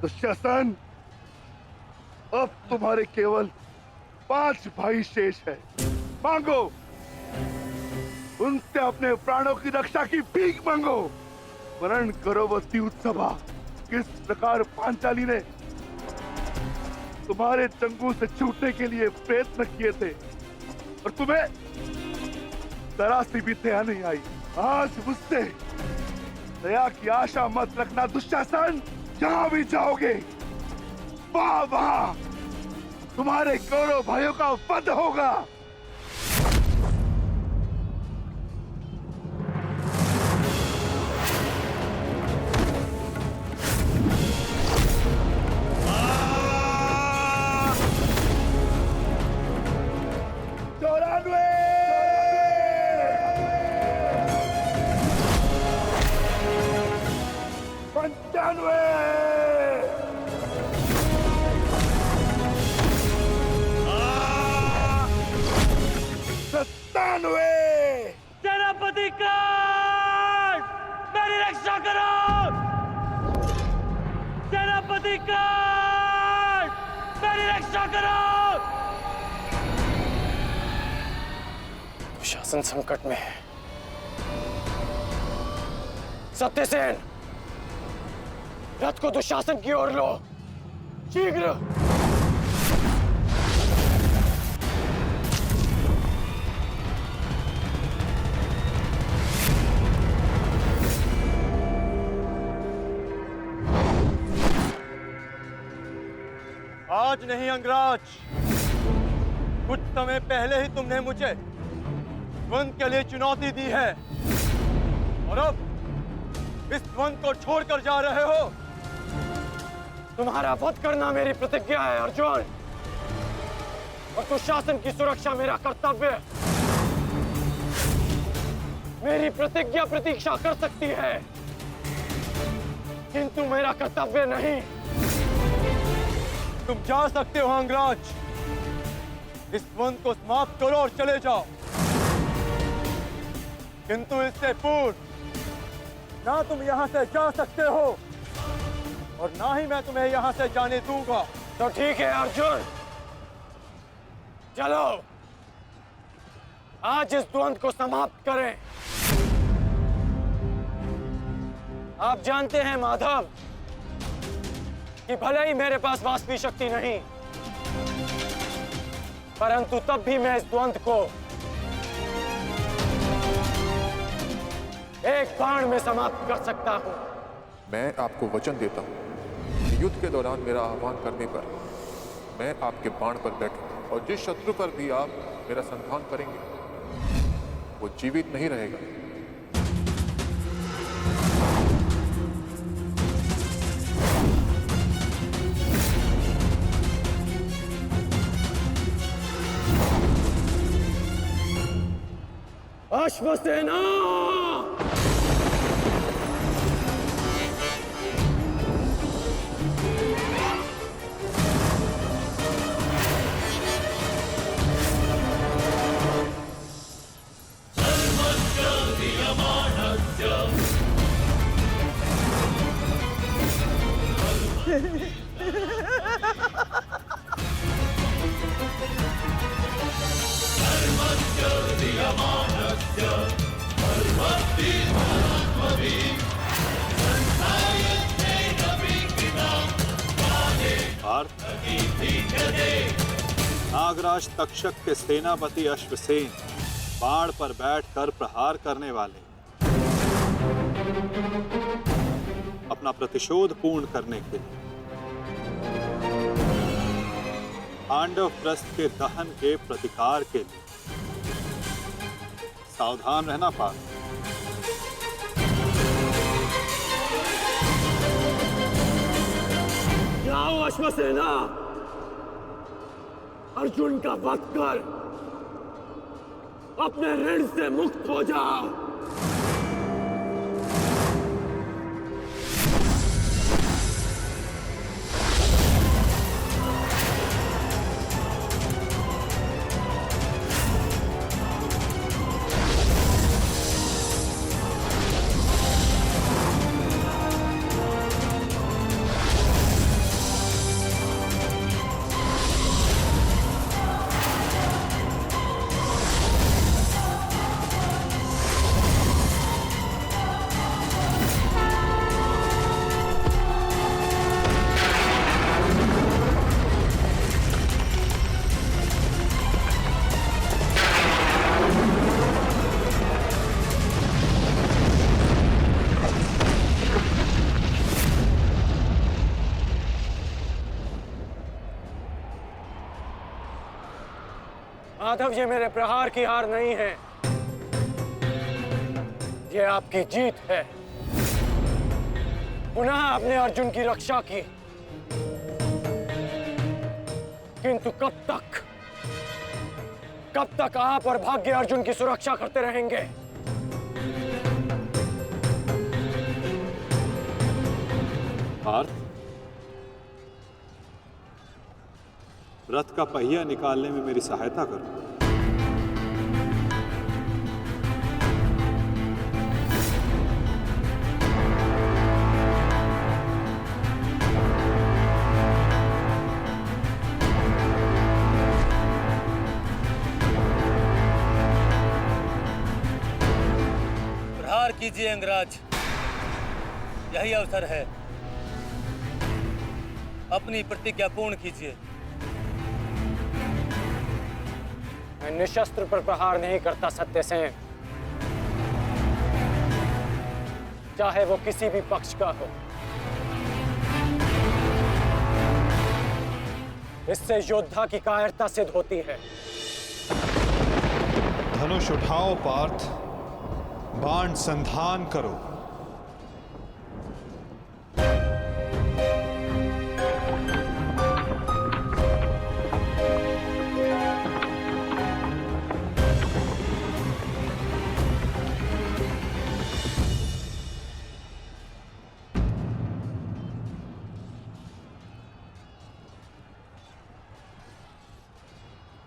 दुशासन, अब तुम्हारे केवल 5 भाई शेष है। मांगो, उनसे अपने प्राणों की रक्षा की भीख मांगो। वर्णन करो वो द्यूतसभा, किस प्रकार पांचाली ने तुम्हारे चंगू से छूटने के लिए प्रयत्न किए थे और तुम्हें जरा सी भी दया नहीं आई। आज मुझसे दया की आशा मत रखना दुशासन। जहां भी जाओगे वहां तुम्हारे कौरव भाइयों का वध होगा। सेनापति काट, मेरी रक्षा करो। सेनापति काट, मेरी रक्षा करो। शासन संकट में है। सत्यसेन, रथ को दुशासन की ओर लो, शीघ्र। आज नहीं अंगराज, कुछ समय पहले ही तुमने मुझे द्वंद के लिए चुनौती दी है और अब इस द्वंद को छोड़कर जा रहे हो। तुम्हारा वध करना मेरी प्रतिज्ञा है अर्जुन, और दुशासन की सुरक्षा मेरा कर्तव्य है। मेरी प्रतिज्ञा प्रतीक्षा कर सकती है, किंतु मेरा कर्तव्य नहीं। तुम जा सकते हो अंगराज, इस द्वंद को समाप्त करो और चले जाओ, किंतु इससे पूर्व ना तुम यहां से जा सकते हो और ना ही मैं तुम्हें यहां से जाने दूंगा। तो ठीक है अर्जुन, चलो आज इस द्वंद को समाप्त करें। आप जानते हैं माधव कि भले ही मेरे पास वास्तविक शक्ति नहीं, परंतु तब भी मैं इस द्वंद को एक बाण में समाप्त कर सकता हूं। मैं आपको वचन देता हूं कि युद्ध के दौरान मेरा आह्वान करने पर मैं आपके बाण पर बैठूंगा और जिस शत्रु पर भी आप मेरा संधान करेंगे वो जीवित नहीं रहेगा। अश्वसेना, नागराज तक्षक के सेनापति अश्वसेन बाण पर बैठकर प्रहार करने वाले अपना प्रतिशोध पूर्ण करने के लिए पांडव प्रस्थ के दहन के प्रतिकार के लिए सावधान रहना पार्थ। जाओ अश्वसेना, अर्जुन का वध कर अपने ऋण से मुक्त हो जाओ। माधव, ये मेरे प्रहार की हार नहीं है, ये आपकी जीत है। पुनः आपने अर्जुन की रक्षा की, किंतु कब तक आप और भाग्य अर्जुन की सुरक्षा करते रहेंगे? पार्थ, रथ का पहिया निकालने में मेरी सहायता करो। प्रहार कीजिए अंगराज, यही अवसर है। अपनी प्रतिज्ञा पूर्ण कीजिए। मैं निशस्त्र पर प्रहार नहीं करता सत्यसेन, चाहे वो किसी भी पक्ष का हो। इससे योद्धा की कायरता सिद्ध होती है। धनुष उठाओ पार्थ, बाण संधान करो।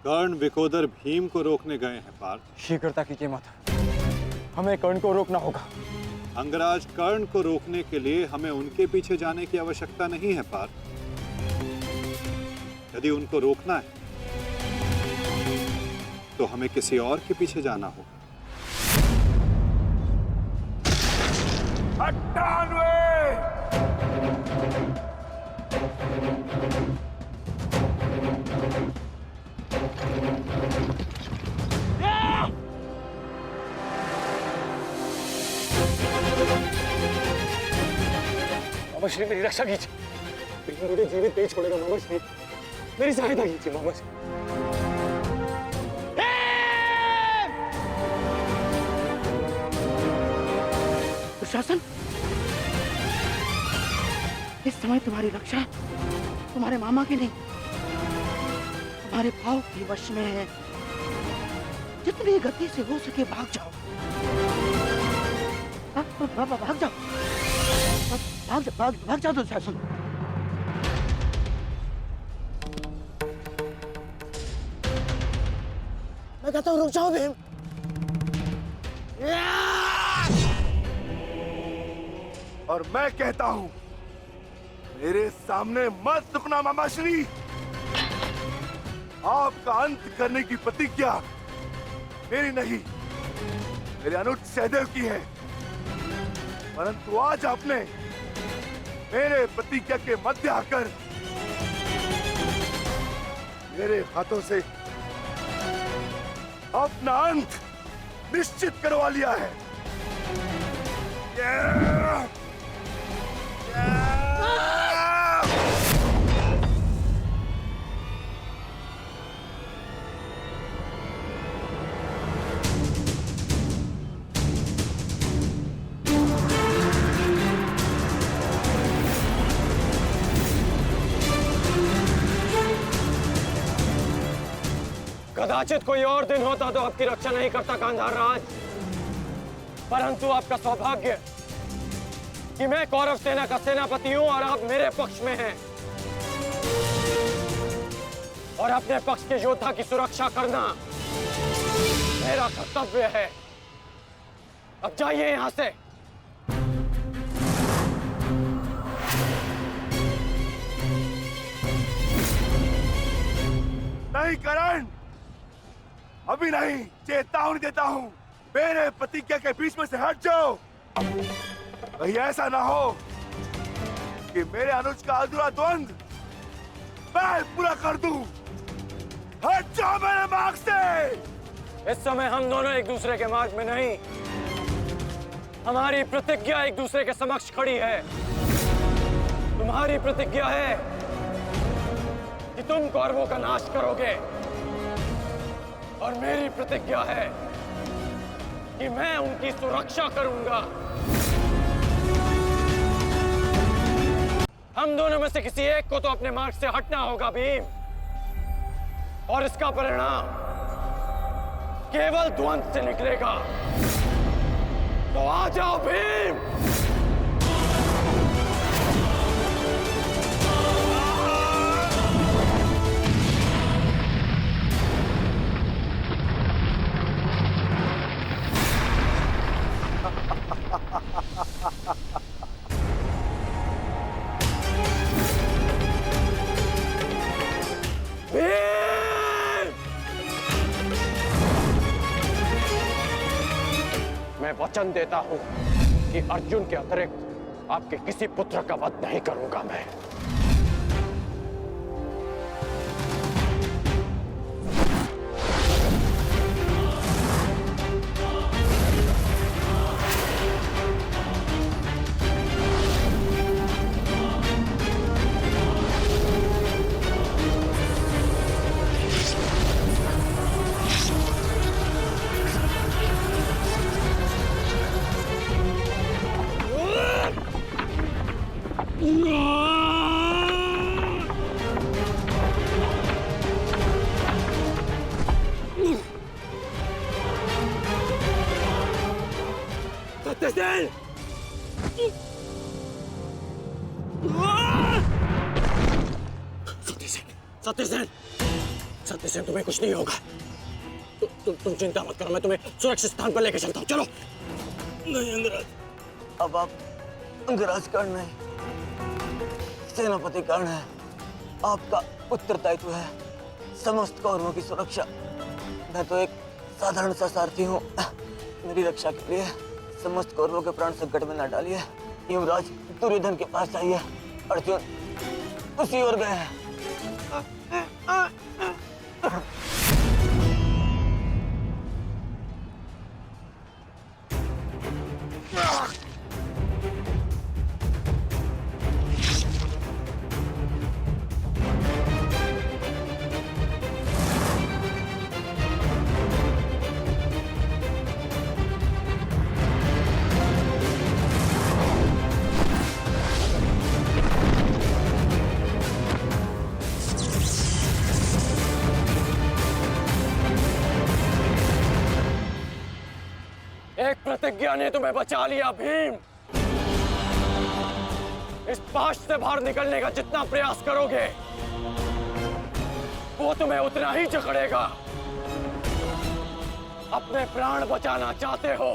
कर्ण विकोदर भीम को रोकने गए हैं पार्थ। शीघ्रता कीजिए माता, हमें कर्ण को रोकना होगा। अंगराज, कर्ण को रोकने के लिए हमें उनके पीछे जाने की आवश्यकता नहीं है पार्थ। यदि उनको रोकना है तो हमें किसी और के पीछे जाना होगा। 98 मामा श्री, मेरी रक्षा कीजिए। भीम मुझे जीवित नहीं छोड़ेगा मामा श्री, मेरी सहायता कीजिए मामा श्री। दुशासन, इस समय तुम्हारी रक्षा तुम्हारे मामा की नहीं, तुम्हारे भाव के वश में है। जितनी गति से हो सके भाग जाओ, भाग जाओ, भाग जाओ दुशासन। मैं कहता हूँ रुक जाओ भीम। और मैं कहता हूं, मेरे सामने मत रुकना मामाश्री। आपका अंत करने की प्रतिज्ञा मेरी नहीं, मेरे अनुज सहदेव की है। परंतु आज आपने मेरे प्रतिज्ञा के मध्य आकर मेरे हाथों से अपना अंत निश्चित करवा लिया है। कदाचित कोई और दिन होता तो आपकी रक्षा नहीं करता गांधार राज, परंतु आपका सौभाग्य कि मैं कौरव सेना का सेनापति हूं और आप मेरे पक्ष में हैं, और अपने पक्ष के योद्धा की सुरक्षा करना मेरा कर्तव्य है। अब जाइए यहां से। नहीं करण, अभी नहीं, चेतावनी देता हूं, मेरे प्रतिज्ञा के बीच में से हट जाओ। कहीं ऐसा ना हो कि मेरे अनुज का अधूरा द्वंद मैं पूरा कर दूं। हट जाओ मेरे मार्ग से। इस समय हम दोनों एक दूसरे के मार्ग में नहीं, हमारी प्रतिज्ञा एक दूसरे के समक्ष खड़ी है। तुम्हारी प्रतिज्ञा है कि तुम कौरवों का नाश करोगे और मेरी प्रतिज्ञा है कि मैं उनकी सुरक्षा करूंगा। हम दोनों में से किसी एक को तो अपने मार्ग से हटना होगा भीम, और इसका परिणाम केवल द्वंद्व से निकलेगा। तो आ जाओ भीम। मैं वचन देता हूं कि अर्जुन के अतिरिक्त आपके किसी पुत्र का वध नहीं करूंगा मैं। सत्यसेन! सत्यसेन! सत्यसेन, तुम्हें कुछ नहीं होगा। तुम चिंता मत करो, मैं तुम्हें सुरक्षित स्थान पर लेकर चलता हूँ। चलो। नहीं अंगराज, अब आप अंगराज कर्ण नहीं, सेनापति कर्ण है। आपका उत्तरदायित्व है समस्त कौरवों की सुरक्षा। मैं तो एक साधारण सा सारथी हूँ। मेरी रक्षा के लिए समस्त कौरवों के प्राण संकट में न डालिए। युवराज दुर्योधन के पास जाइए, अर्जुन उसी ओर गए हैं। एक प्रतिज्ञा ने तुम्हें बचा लिया भीम। इस पाश से बाहर निकलने का जितना प्रयास करोगे वो तुम्हें उतना ही जकड़ेगा। अपने प्राण बचाना चाहते हो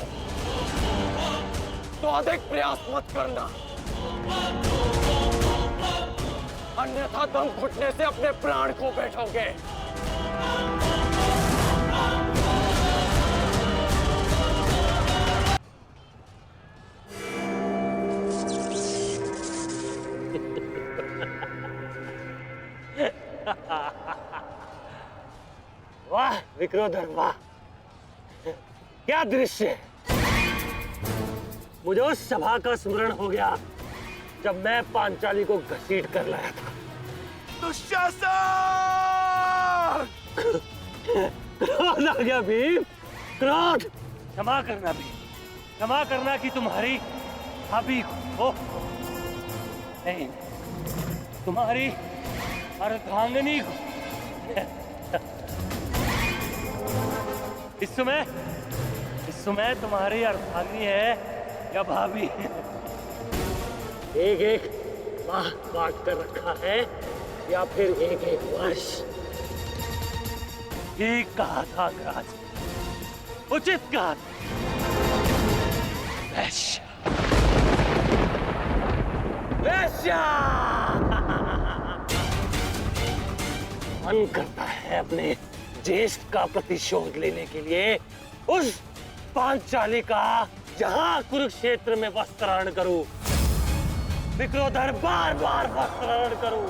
तो अधिक प्रयास मत करना, अन्यथा दम घुटने से अपने प्राण खो बैठोगे। वाह विक्रोधर, वाह क्या दृश्य! मुझे उस सभा का स्मरण हो गया जब मैं पांचाली को घसीट कर लाया था। दुशासन! क्रोध आ गया भीम, क्रोध! क्षमा करना भीम, क्षमा करना कि तुम्हारी भाभी को नहीं, तुम्हारी अर्धांगिनी को। इस समय तुम्हारी अर्धांगिनी है या भाभी? एक एक माह बांट कर रखा है या फिर एक एक वर्ष? ठीक कहा था राज, उचित कहा था। वैश्या! मन करता है अपने ज्येष्ठ का प्रतिशोध लेने के लिए उस पांचाली का जहां कुरुक्षेत्र में वस्त्राहरण करूं, विक्रोधर बार बार वस्त्राहरण करूं।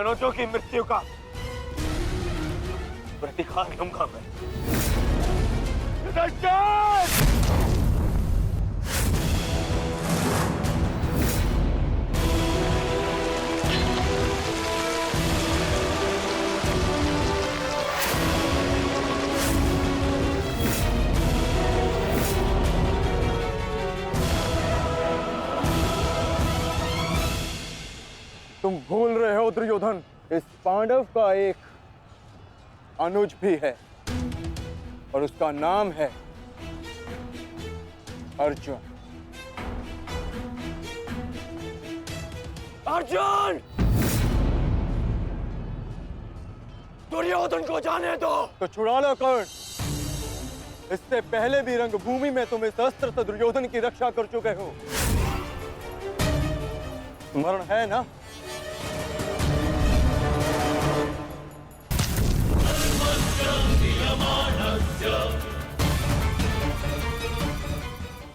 धनुजों की मृत्यु का प्रतिकार लूंगा मैं। तुम भूल रहे हो दुर्योधन, इस पांडव का एक अनुज भी है और उसका नाम है अर्जुन। अर्जुन! दुर्योधन को जाने दो। तो छुड़ा लो कर्ण। इससे पहले भी रंगभूमि में तुम इस अस्त्र से दुर्योधन की रक्षा कर चुके हो। स्मरण है ना?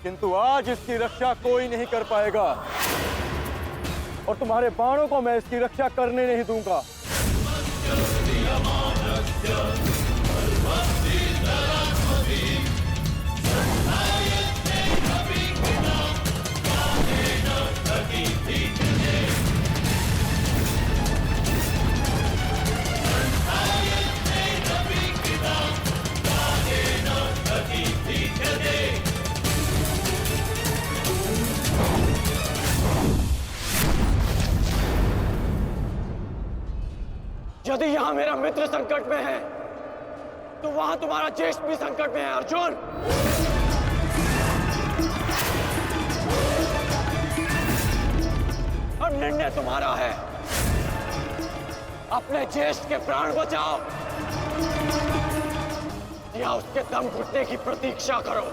किंतु आज इसकी रक्षा कोई नहीं कर पाएगा और तुम्हारे बाणों को मैं इसकी रक्षा करने नहीं दूंगा। यदि यहां मेरा मित्र संकट में है तो वहां तुम्हारा ज्येष्ठ भी संकट में है अर्जुन। और निर्णय तुम्हारा है। अपने ज्येष्ठ के प्राण बचाओ या उसके दम घुटने की प्रतीक्षा करो।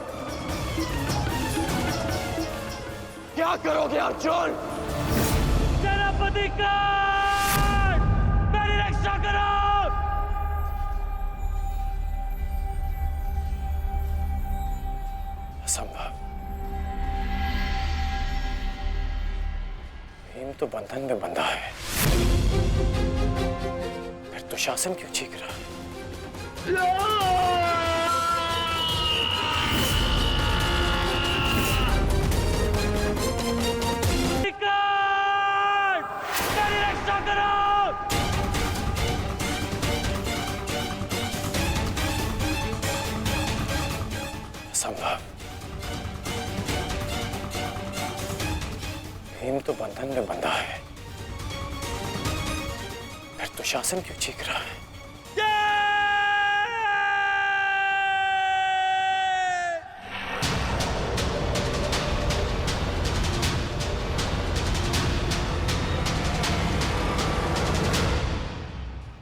क्या करोगे अर्जुन? सेनापति का मेरी रक्षा करो। असंभव। भीम तो बंधन में बंधा है, फिर दुशासन क्यों चीख रहा है? मेरी रक्षा करो। असंभव। भीम तो बंधन में बंधा है, फिर दुशासन क्यों चीख रहा है?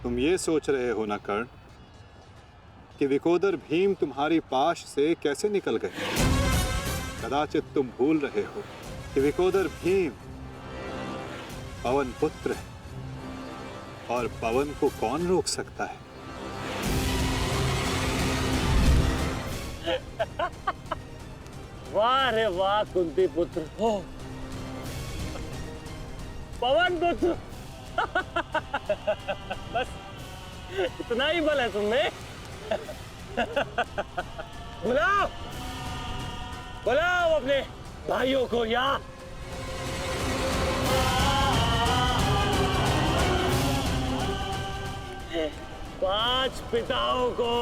तुम ये सोच रहे हो ना कर्ण कि विकोदर भीम तुम्हारी पाश से कैसे निकल गए? कदाचित तुम भूल रहे हो कि विकोदर भीम पवन पुत्र है और पवन को कौन रोक सकता है? वाह रे वाह कुंती पुत्र हो, पवन पुत्र। बस इतना ही बल है तुम्हें। बुलाओ बुलाओ अपने भाइयों को यहाँ। 5 पिताओं को।